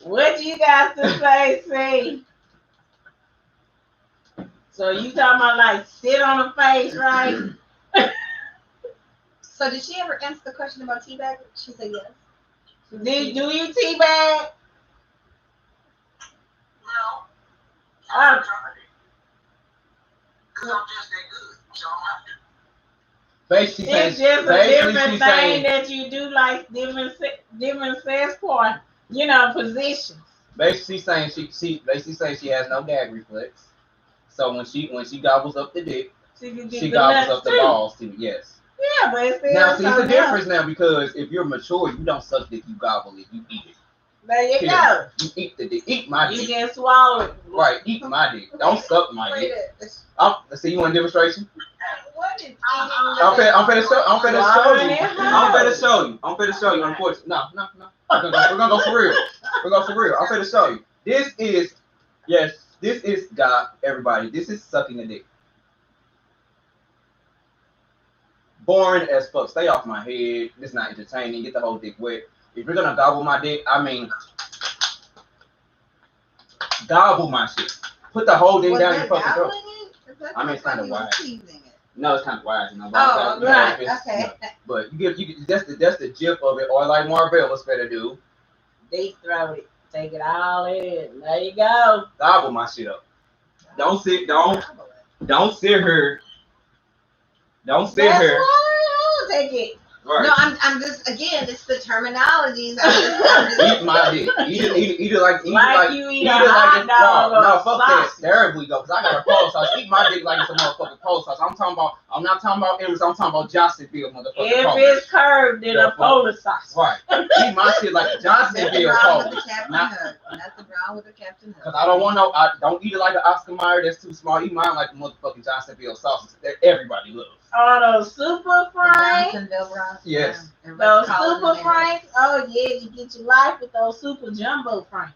What you got to say, see? So you talking about like sit on the face, right? So did she ever answer the question about teabag? She said yes. Do you teabag? No. Oh. Because I'm just that good. So I don't have to. Basically, it's just a different thing that you do, like different sex part, positions. Basically saying she has no gag reflex. So when she gobbles up the dick, she gobbles up the balls too. Yes. Yeah, but it's still now see the difference now, because if you're mature, you don't suck dick, you gobble it, you eat it. There you go. You eat the dick. Eat my dick. You can swallow it. Right, eat my dick. Don't suck my dick. Let's see, you want a demonstration? What is I'm finna show you. Unfortunately, no. We're gonna go for real. I'm finna show you. This is God, everybody. This is sucking a dick. Boring as fuck. Stay off my head. This is not entertaining. Get the whole dick wet. If you're gonna gobble my dick, I mean, gobble my shit. Put the whole thing down your fucking throat. I mean, it's kind of wide. No, it's kind of wide. Oh, right. Okay. No. But you that's the gif of it. Or like Marvel was better do. Deep throat it. Take it all in. There you go. Gobble my shit up. Don't sit here. Don't sit here. Take it. Right. No, I'm just, again, it's the terminologies. Eat my dick. Eat it like you eat a hot dog. No, fuck that. There we go. Cause I got a pole sauce. Eat my dick like it's a motherfucking pole sauce. I'm not talking about Emirates. I'm talking about Johnsonville motherfucking if pole. It's curved in a pole sauce. Right. Eat my shit like a Johnsonville pole. Not the brown with the Captain Hook. Cause I don't want I don't eat it like an Oscar Mayer. That's too small. Eat mine like the motherfucking Johnsonville sauces that everybody loves. Oh, those super franks. Yes. Those super franks. Oh yeah, you get your life with those super jumbo franks.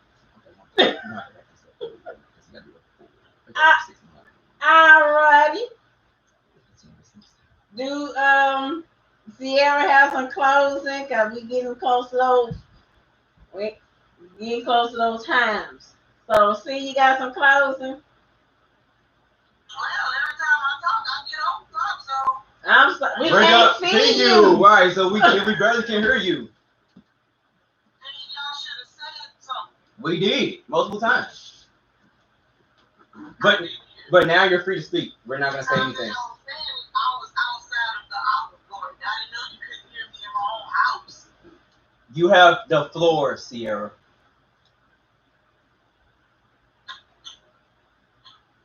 Alrighty. Do Sierra have some closing? Cause we getting close to those. We getting close to those times. So see, you got some closing. Well, every time I talk, I get on top, so. I'm We Bring can't up, see you. you. Right, so we barely can hear you. Then y'all should have said something. We did multiple times, I didn't hear. but now you're free to speak. We're not gonna say I anything. was outside of the Olive Garden. I didn't know you couldn't hear me in my own house. You have the floor, Sierra.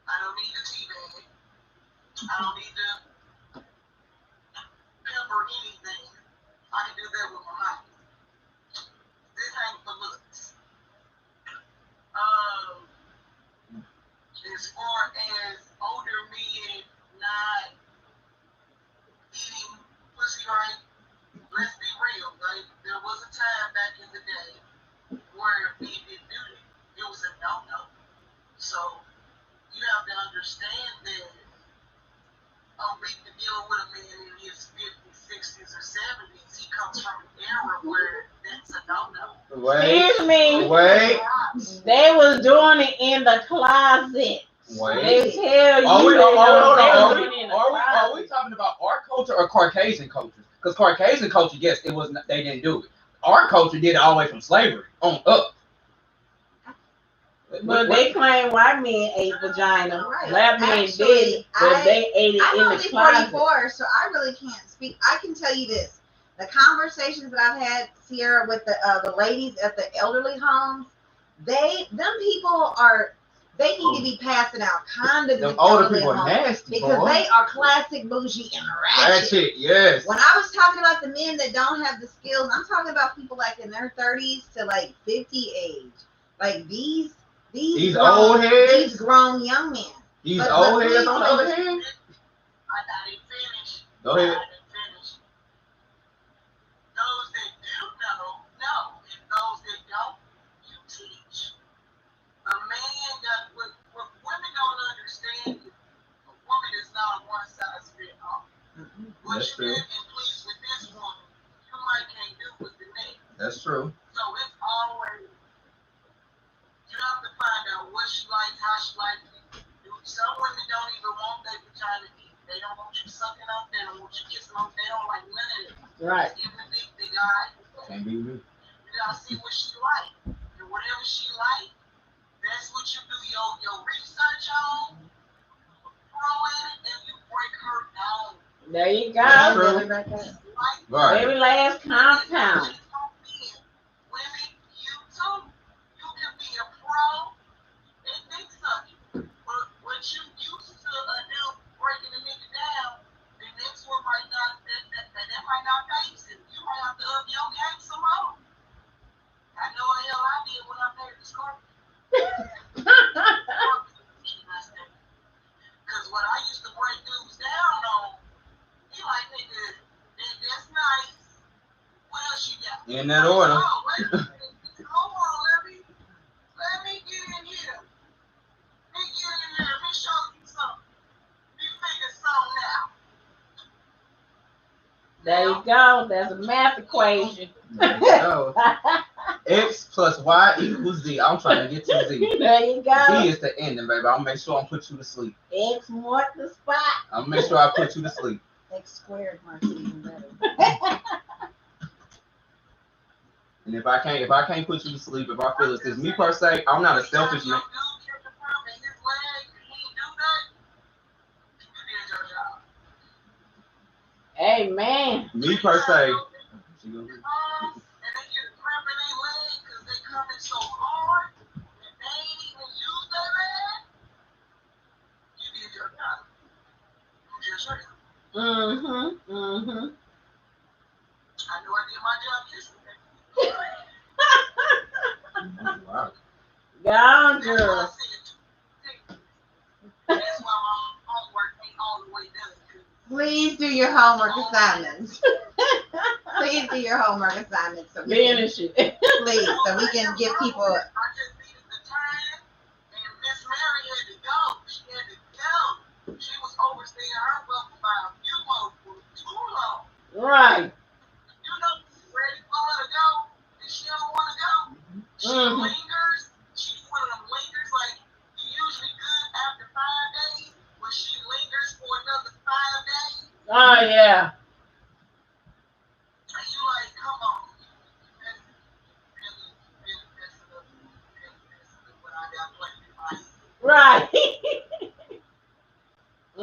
I don't need a tea bag. I don't need to pepper anything. I can do that with my mouth. This ain't for looks. As far as older men not eating pussy right, let's be real, right? There was a time back in the day where men didn't do that. It was a no-no. So you have to understand that dealing with a man in his 50s, 60s, or 70s, he comes from an era where that's a no-no. Excuse me. Wait. They was doing it in the closet. Wait. They tell you. Are we They are we talking about our culture or Caucasian culture? Because Caucasian culture, yes, it was. They didn't do it. Our culture did it all the way from slavery on up. But they claim white men ate vagina. Right. Black men Actually, did, but they ate it I'm in the only closet. 44, so I really can't speak. I can tell you this: the conversations that I've had, Sierra, with the ladies at the elderly homes, them people they need to be passing out condoms. The in older elderly people homes nasty, because boy. they are classic bougie and ratchet. Ratchet, yes. When I was talking about the men that don't have the skills, I'm talking about people like in their 30s to like 50 age, like these old heads, these grown young men. These But old heads please, on the other hand. I didn't finish. Go ahead. I didn't finish. Those that do know, and those that don't, you teach. A man got what women don't understand. A woman is not a one size fits all. What That's you true. get and please with this woman, you might can't do with the next. That's true. So it's always you have to find out what she likes, how she likes it. Some women don't even want their vagina eat. They don't want you sucking up. They don't want you kissing them. They don't like none of it. Right. Even the dick they got. Can't be me. You gotta see what she like. And whatever she like, that's what you do your research on. Throw in it and you break her down. There you That's go. true. Like, Right. Every last compound. Women, you too. You can be a pro and dick sucking. But what you used to do breaking a nigga down, the next one might not that might not face it. You might have to up your game some more. I know what the hell I did when I married the Scorpion. Because what I used to break dudes down on, he like, nigga, that's nice. What else you got? In that order. Oh, wait a minute. Hold on, let me get in here. Let me get in here. Let me show you something. You figure something out. There you go. That's a math equation. There you go. X plus Y equals Z. I'm trying to get to Z. There you go. Z is the ending, baby. I'll make sure I put you to sleep. X mark the spot. I'll make sure I put you to sleep. X squared marks it even better. And if I can't put you to sleep, if I feel it's me per se, I'm not a selfish man. Hey, man. Me per se. Mm-hmm. Mm-hmm. I know I did my job yesterday. Wow. Gone, girl. That's why my homework ain't all the way done. Please do your homework assignments. Please do your homework assignments. So Finish it. please, so we can give people. I just needed the time, and Miss Mary had to go. She had to go. She was overstaying herself by a few months for too long. Right. You know, ready for her to go, and she don't want to go. She lingers. She's one of them lingers, like you usually good after 5 days, but she lingers for another 5 days. Oh, yeah.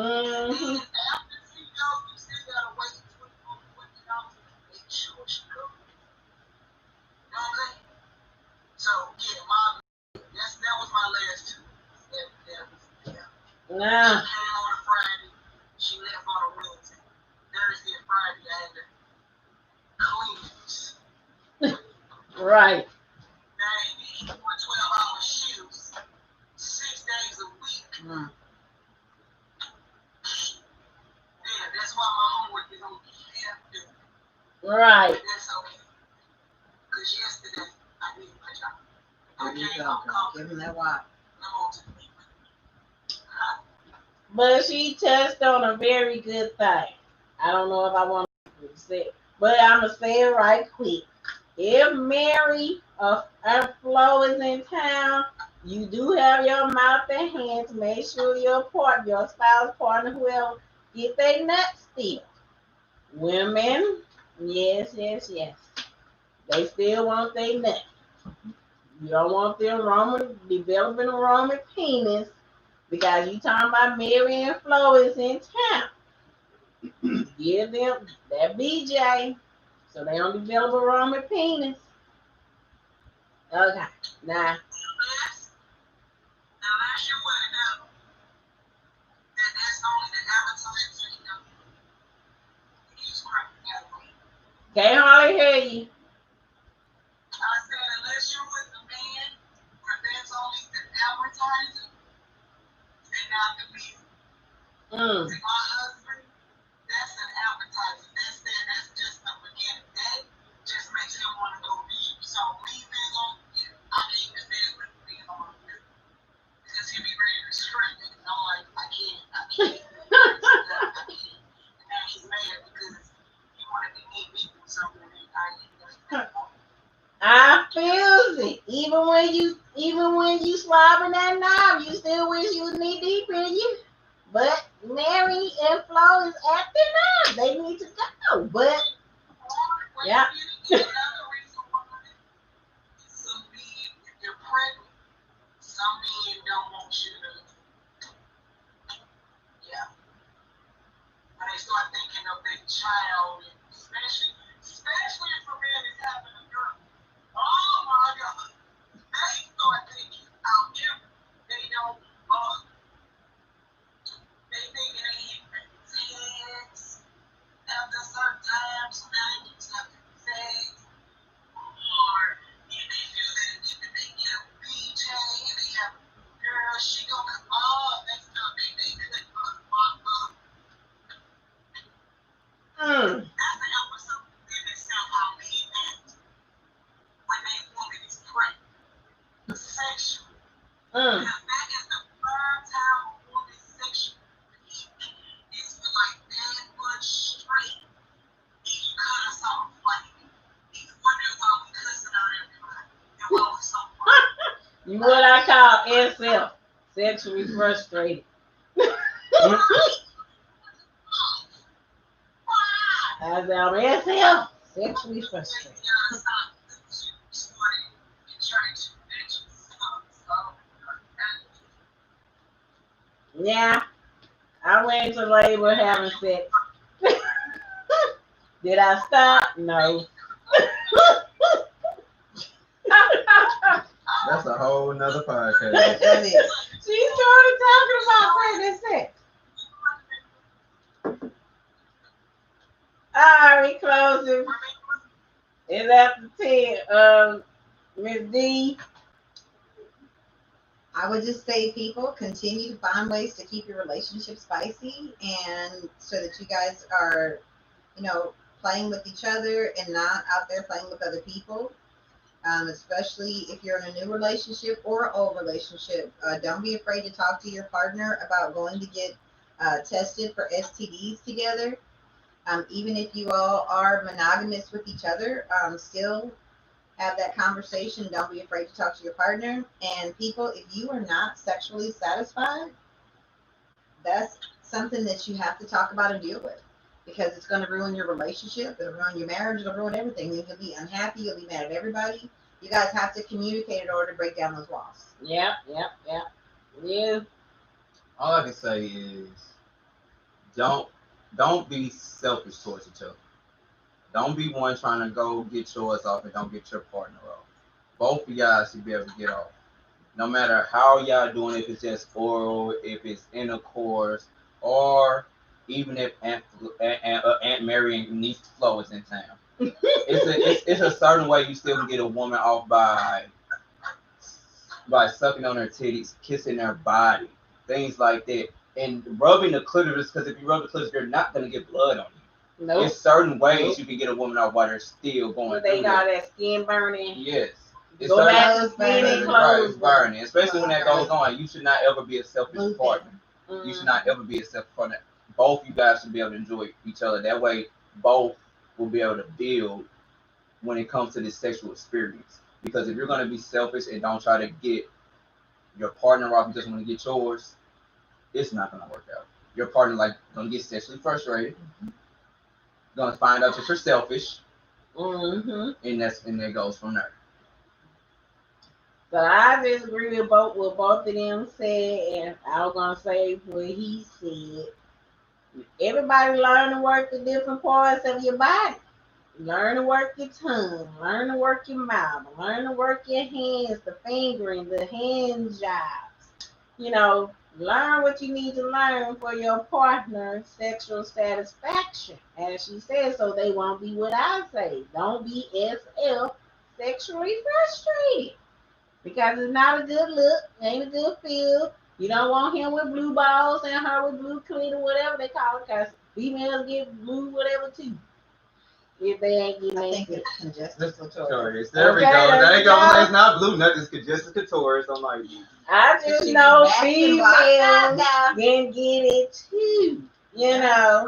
Mm-hmm. After she goes, you still gotta wait 24 to 20 hours to make sure she goes. You know what I'm saying? So yeah, that was my last two. Yeah. Nah. She came on a Friday. She left on a Wednesday. Thursday and Friday I had to clean. Right. Dang, he doing 12-hour shifts, 6 days a week. Mm. Yeah, that's why my homework is on half done. Right. But that's okay. Because yesterday I did my job. There you go. Give him that wop. I'm on to the next. But she touched on a very good thing. I don't know if I want to say it, but I'm going to say it right quick. If Mary or Flo is in town, you do have your mouth and hands. Make sure your spouse, partner, whoever, get their nuts still. Women, yes. They still want their nuts. You don't want them developing a Roman penis because you talking about Mary and Flo is in town. Give them that BJ so they don't develop a Roman penis. Okay, now. Unless you want to know that that's only the advertising, you know, he's working that way. Can't hardly hear you. I said, unless you're with a man, where that's only the advertising and not the man. See, my husband, that's an advertising. That's just the beginning. That just makes him want to go deep. So me being on, I can't even stand with being on here. Because he be ready to strike me. And I'm like, I can't. And now he's mad because he wanted to get me through something and I ain't. I feel it. Even when you swabbing that knob, you still wish you was knee deep in you. But Mary and Flo is acting up. They need to go. But yeah. Another reason why some men, if they're pregnant, some men don't want you to, yeah. When they start thinking of their child, and especially if a man is having a girl. Oh my God. They start thinking out there. They don't, they think it ain't sex after certain times, so now they just have to sex. Or if they do that, if they get a BJ and they have girl, she gonna they stuff they could Mm. That's the episode in itself how men act when they woman is pregnant. Sexual. Mm. Because that is the first time a woman sexual is like that much straight. And you cut us off. Like, he's wondering why we cussing out everybody. And why we so funny. You what I call SF, sexually frustrated. As I'm SF, sexually frustrated. Yeah, I went to labor having sex. Did I stop? No. That's a whole nother podcast. That is. She started talking about pregnant sex. All right, closing. It's after 10. Miss D. I would just say, people, continue to find ways to keep your relationship spicy, and so that you guys are, playing with each other and not out there playing with other people. Especially if you're in a new relationship or old relationship. Don't be afraid to talk to your partner about going to get tested for STDs together. Even if you all are monogamous with each other, still have that conversation. Don't be afraid to talk to your partner. And people, if you are not sexually satisfied, that's something that you have to talk about and deal with, because it's going to ruin your relationship. It'll ruin your marriage. It'll ruin everything. You'll be unhappy. You'll be mad at everybody. You guys have to communicate in order to break down those walls. Yep. Yeah. All I can say is don't be selfish towards each other. Don't be one trying to go get yours off and don't get your partner off. Both of y'all should be able to get off. No matter how y'all doing, if it's just oral, if it's intercourse, or even if Aunt Mary and niece Flo is in town. It's a certain way you still can get a woman off by sucking on her titties, kissing her body, things like that, and rubbing the clitoris. Because if you rub the clitoris, you're not gonna get blood on you. Nope. There's certain ways you can get a woman off while they're still going They through got that. that skin burning. Yes. It's Go certain back to skin and clothes. burning, especially when that goes on. You should not ever be a selfish partner. Mm-hmm. You should not ever be a selfish partner. Both you guys should be able to enjoy each other. That way, both will be able to build when it comes to this sexual experience. Because if you're gonna be selfish and don't try to get your partner off, you just want to get yours, it's not gonna work out. Your partner gonna get sexually frustrated, gonna find out that you're selfish, Mm-hmm. and that goes from there. So I just agree with both what both of them said, and I was gonna say what he said. Everybody learn to work the different parts of your body. Learn to work your tongue, learn to work your mouth, learn to work your hands, the fingering, the hand jobs. Learn what you need to learn for your partner's sexual satisfaction. As she said, so they won't be what I say. Don't be SF, sexually frustrated. Because it's not a good look, ain't a good feel. You don't want him with blue balls and her with blue clean or whatever they call it, because females get blue whatever too. If they ain't getting I think it. it's congestive clitoris. There we Okay, go. there There you you go. go. It's not blue nut, it's congestive clitoris. I'm like, I just She know be waxing walked females out. can get it too, Yeah.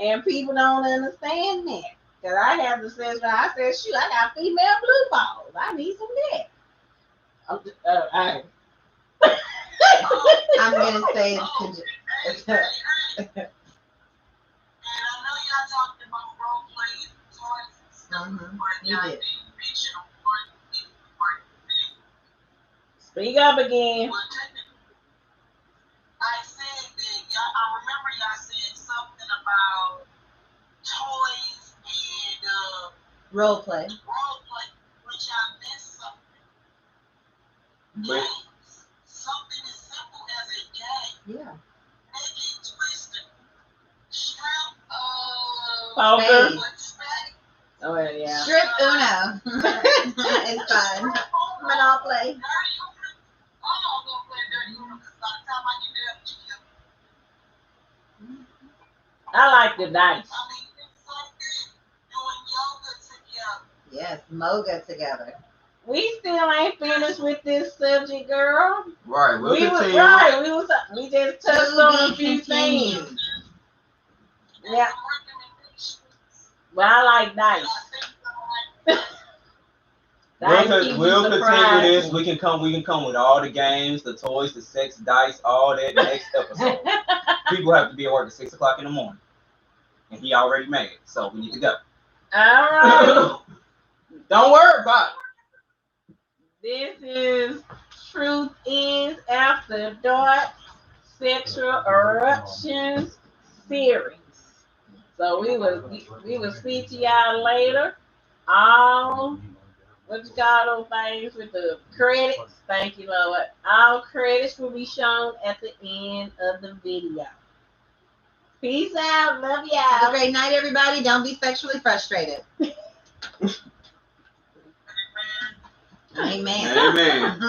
and people don't understand that. Because I have the sense where I said, shoot, I got female blue balls. I need some of that. I'm gonna say it's And I know y'all talked about role playing toys and stuff, but You y'all did. didn't mention one important thing. Speak up again. Well, technically, I said that I remember y'all said something about toys and role play. role play, but y'all missed something. but Games. Something as simple as a game. Yeah. Make it twisted. Shrimp, Poker. Spades. spade. Oh, yeah. Strip Uno. It's fun. Monopoly. Dirty Uno. I'm not gonna play Dirty Uno because by the time I get there, I like the dice. I mean, it's so good doing yoga together. Yes, moga together. We still ain't finished with this subject, girl. right, we'll We was continue. right. We just touched To on a be few continued. things. And Yeah, some recommendations. but I like That I dice. think I like. Dice keep We'll you continue surprised. this. We can come with all the games, the toys, the sex, dice, all that next episode. People have to be at work at 6 o'clock in the morning, and he already made it, so we need to go. All right. Don't worry about it. This is Truth is After Dark Sexual Eruptions series. So we will speak to y'all later. All what you call those things with the credits? Thank you, Lord. All credits will be shown at the end of the video. Peace out. Love y'all. Have a great night, everybody. Don't be sexually frustrated. Amen. Amen.